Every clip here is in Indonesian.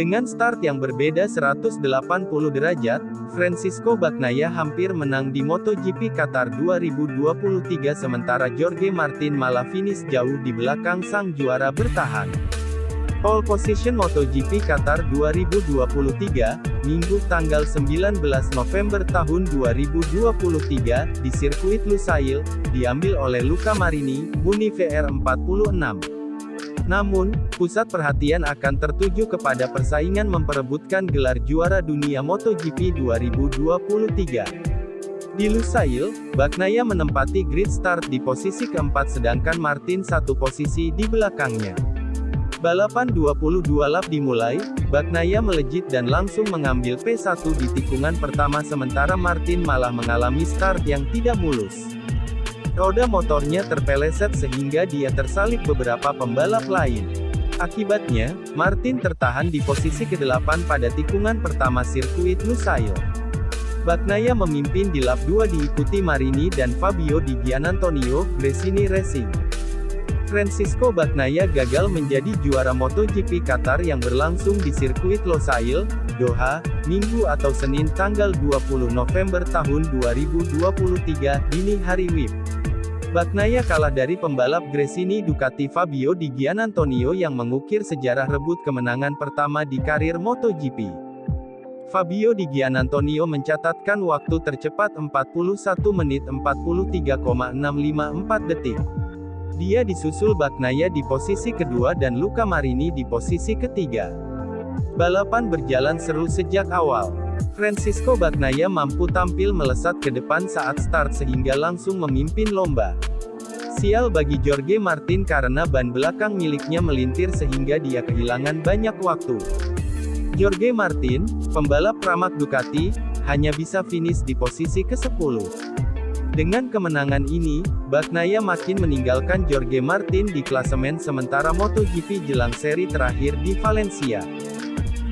Dengan start yang berbeda 180 derajat, Francisco Bagnaia hampir menang di MotoGP Qatar 2023 sementara Jorge Martin malah finish jauh di belakang sang juara bertahan. Pole position MotoGP Qatar 2023, Minggu tanggal 19 November tahun 2023, di sirkuit Lusail, diambil oleh Luca Marini, Muni VR46. Namun, pusat perhatian akan tertuju kepada persaingan memperebutkan gelar juara dunia MotoGP 2023. Di Lusail, Bagnaia menempati grid start di posisi keempat sedangkan Martin satu posisi di belakangnya. Balapan 22 lap dimulai, Bagnaia melejit dan langsung mengambil P1 di tikungan pertama sementara Martin malah mengalami start yang tidak mulus. Roda motornya terpeleset sehingga dia tersalip beberapa pembalap lain. Akibatnya, Martin tertahan di posisi ke-8 pada tikungan pertama sirkuit Lusail. Bagnaia memimpin di lap 2 diikuti Marini dan Fabio Di Giannantonio, Gresini Racing. Francisco Bagnaia gagal menjadi juara MotoGP Qatar yang berlangsung di sirkuit Lusail, Doha, Minggu atau Senin tanggal 20 November tahun 2023, dini hari WIB. Bagnaia kalah dari pembalap Gresini Ducati Fabio Di Giannantonio yang mengukir sejarah rebut kemenangan pertama di karir MotoGP. Fabio Di Giannantonio mencatatkan waktu tercepat 41 menit 43,654 detik. Dia disusul Bagnaia di posisi kedua dan Luca Marini di posisi ketiga. Balapan berjalan seru sejak awal. Francisco Bagnaia mampu tampil melesat ke depan saat start sehingga langsung memimpin lomba. Sial bagi Jorge Martin karena ban belakang miliknya melintir sehingga dia kehilangan banyak waktu. Jorge Martin, pembalap Pramac Ducati, hanya bisa finish di posisi ke-10. Dengan kemenangan ini, Bagnaia makin meninggalkan Jorge Martin di klasemen sementara MotoGP jelang seri terakhir di Valencia.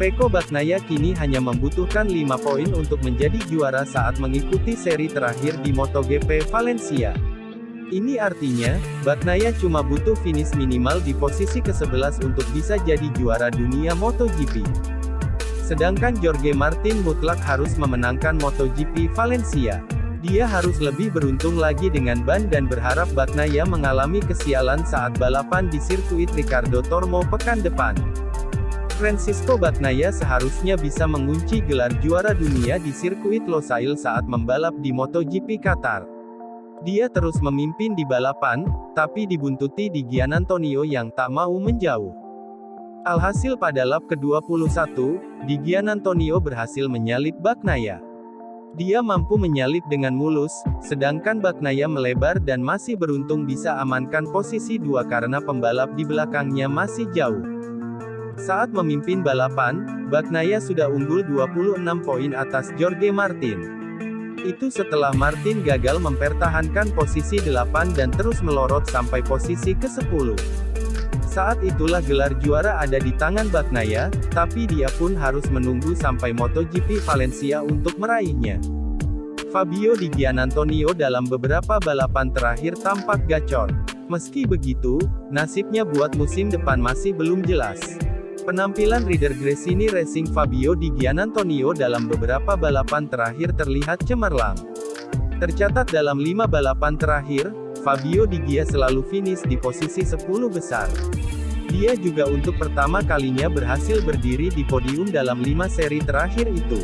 Pecco Bagnaia kini hanya membutuhkan 5 poin untuk menjadi juara saat mengikuti seri terakhir di MotoGP Valencia. Ini artinya, Bagnaia cuma butuh finish minimal di posisi ke-11 untuk bisa jadi juara dunia MotoGP. Sedangkan Jorge Martin mutlak harus memenangkan MotoGP Valencia. Dia harus lebih beruntung lagi dengan ban dan berharap Bagnaia mengalami kesialan saat balapan di sirkuit Ricardo Tormo pekan depan. Francisco Bagnaia seharusnya bisa mengunci gelar juara dunia di sirkuit Lusail saat membalap di MotoGP Qatar. Dia terus memimpin di balapan, tapi dibuntuti Di Giannantonio yang tak mau menjauh. Alhasil pada lap ke-21, Di Giannantonio berhasil menyalip Bagnaia. Dia mampu menyalip dengan mulus, sedangkan Bagnaia melebar dan masih beruntung bisa amankan posisi 2 karena pembalap di belakangnya masih jauh. Saat memimpin balapan, Bagnaia sudah unggul 26 poin atas Jorge Martin. Itu setelah Martin gagal mempertahankan posisi 8 dan terus melorot sampai posisi ke-10. Saat itulah gelar juara ada di tangan Bagnaia, tapi dia pun harus menunggu sampai MotoGP Valencia untuk meraihnya. Fabio Di Giannantonio dalam beberapa balapan terakhir tampak gacor. Meski begitu, nasibnya buat musim depan masih belum jelas. Penampilan rider Gresini Racing Fabio Di Giannantonio dalam beberapa balapan terakhir terlihat cemerlang. Tercatat dalam 5 balapan terakhir, Fabio Di Gia selalu finish di posisi 10 besar. Dia juga untuk pertama kalinya berhasil berdiri di podium dalam 5 seri terakhir itu.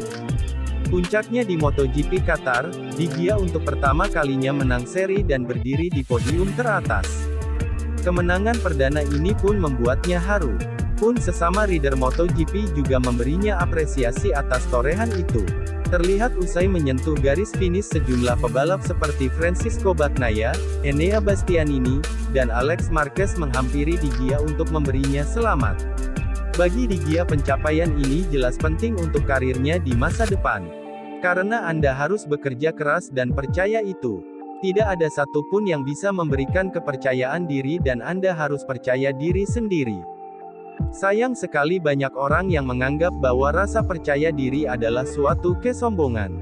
Puncaknya di MotoGP Qatar, Di Gia untuk pertama kalinya menang seri dan berdiri di podium teratas. Kemenangan perdana ini pun membuatnya haru. Pun sesama rider MotoGP juga memberinya apresiasi atas torehan itu. Terlihat usai menyentuh garis finish sejumlah pebalap seperti Francisco Bagnaia, Enea Bastianini, dan Alex Marquez menghampiri Di Gia untuk memberinya selamat. Bagi Di Gia pencapaian ini jelas penting untuk karirnya di masa depan. Karena Anda harus bekerja keras dan percaya itu. Tidak ada satupun yang bisa memberikan kepercayaan diri dan Anda harus percaya diri sendiri. Sayang sekali banyak orang yang menganggap bahwa rasa percaya diri adalah suatu kesombongan.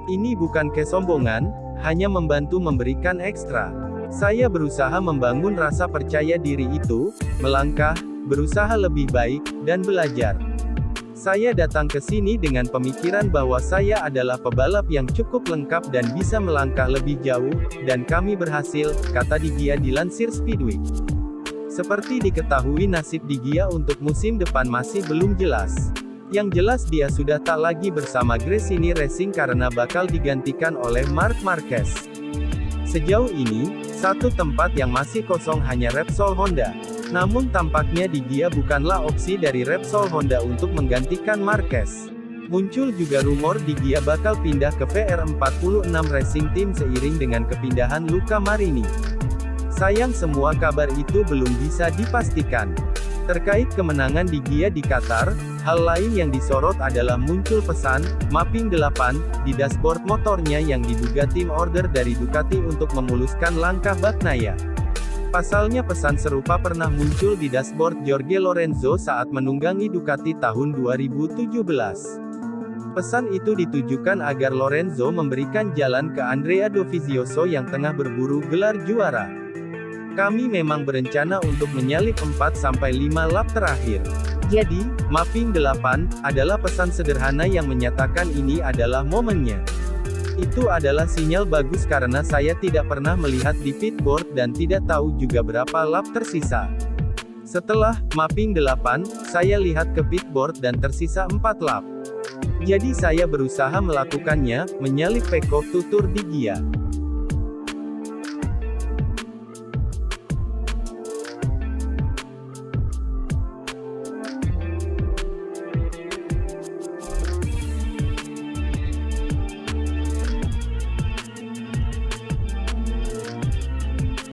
Ini bukan kesombongan, hanya membantu memberikan ekstra. Saya berusaha membangun rasa percaya diri itu, melangkah, berusaha lebih baik, dan belajar. Saya datang ke sini dengan pemikiran bahwa saya adalah pebalap yang cukup lengkap dan bisa melangkah lebih jauh, dan kami berhasil, kata Di Gia dilansir Speedweek. Seperti diketahui nasib Di Gia untuk musim depan masih belum jelas. Yang jelas dia sudah tak lagi bersama Gresini Racing karena bakal digantikan oleh Marc Marquez. Sejauh ini, satu tempat yang masih kosong hanya Repsol Honda. Namun tampaknya Di Gia bukanlah opsi dari Repsol Honda untuk menggantikan Marquez. Muncul juga rumor Di Gia bakal pindah ke VR46 Racing Team seiring dengan kepindahan Luca Marini. Sayang semua kabar itu belum bisa dipastikan. Terkait kemenangan Di Gia di Qatar, hal lain yang disorot adalah muncul pesan, mapping 8, di dashboard motornya yang diduga tim order dari Ducati untuk memuluskan langkah Bagnaia. Pasalnya pesan serupa pernah muncul di dashboard Jorge Lorenzo saat menunggangi Ducati tahun 2017. Pesan itu ditujukan agar Lorenzo memberikan jalan ke Andrea Dovizioso yang tengah berburu gelar juara. Kami memang berencana untuk menyalip 4-5 lap terakhir. Jadi, mapping 8, adalah pesan sederhana yang menyatakan ini adalah momennya. Itu adalah sinyal bagus karena saya tidak pernah melihat di pitboard dan tidak tahu juga berapa lap tersisa. Setelah mapping 8, saya lihat ke pitboard dan tersisa 4 lap. Jadi saya berusaha melakukannya, menyalip Pecco, tutur Di Gia.